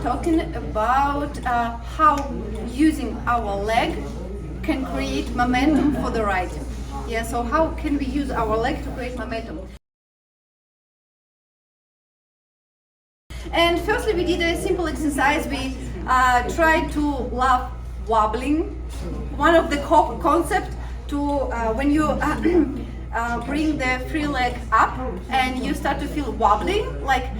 talking about how using our leg can create momentum for the ride. Yeah, so how can we use our leg to create momentum? And firstly, we did a simple exercise. We tried to love wobbling. One of the concepts to when you bring the free leg up and you start to feel wobbling, like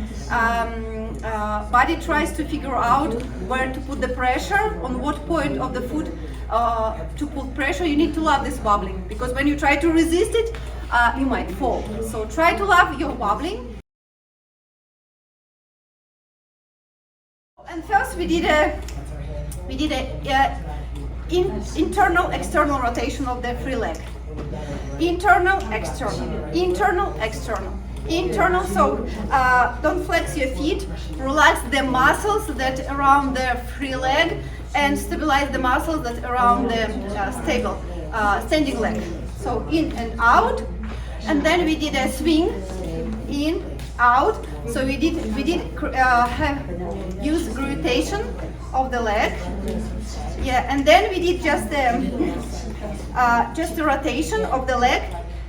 body tries to figure out where to put the pressure, on what point of the foot to put pressure. You need to love this wobbling, because when you try to resist it, you might fall. So try to love your wobbling. And first we did a internal external rotation of the free leg. Internal external. So don't flex your feet, relax the muscles that around the free leg and stabilize the muscles that around the standing leg. So in and out, and then we did a swing in, out. So we did use gravitation of the leg. Yeah, and then we did just the rotation of the leg,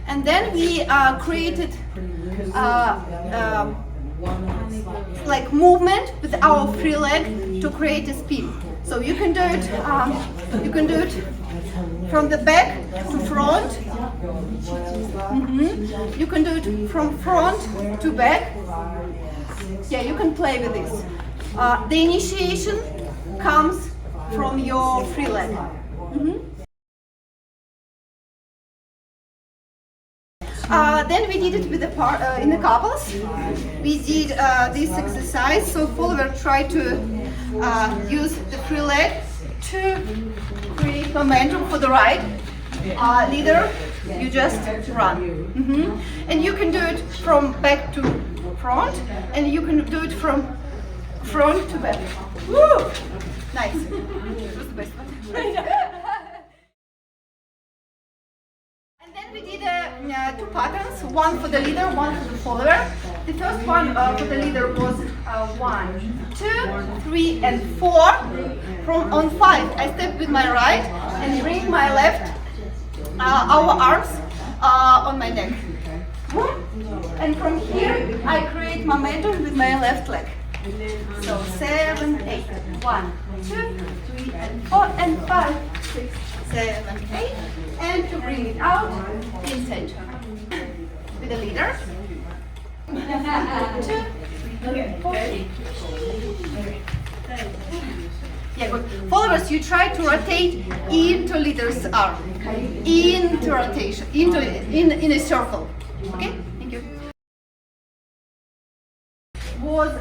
and then we created like movement with our free leg to create a spin. So you can do it. From the back to front. You can do it from front to back. Yeah, you can play with this. The initiation comes from your free leg. Then we did it with in the couples. We did this exercise. So follower try to use the free leg to create momentum for the ride. Leader, you just run. And you can do it from back to front, and you can do it from front to back. Woo! Nice. It was the best one. And then we did two patterns, one for the leader, one for the follower. The first one for the leader was 1, 2, 3, and 4. From on 5, I step with my right and bring my left, our arms on my neck. And from here, I create momentum with my left leg. So 7, 8. 1, 2, 3, and 4, and 5, 6, 7, 8. And to bring it out in center. With the leader. 2, 3, 4. Yeah, good. Followers, you try to rotate into leader's arm. Into rotation, in a circle. Okay? Thank you. Was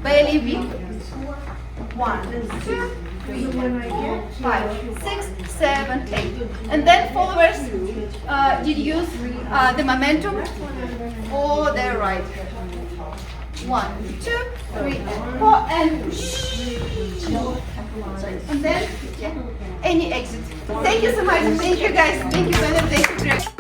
belly whip. 1, 2, 3, 4, 5, 6, 7, 8. And then followers did use the momentum for the right. 1, 2, 3, and 4, and then any exit. Thank you so much. Thank you guys. Thank you, Thank you.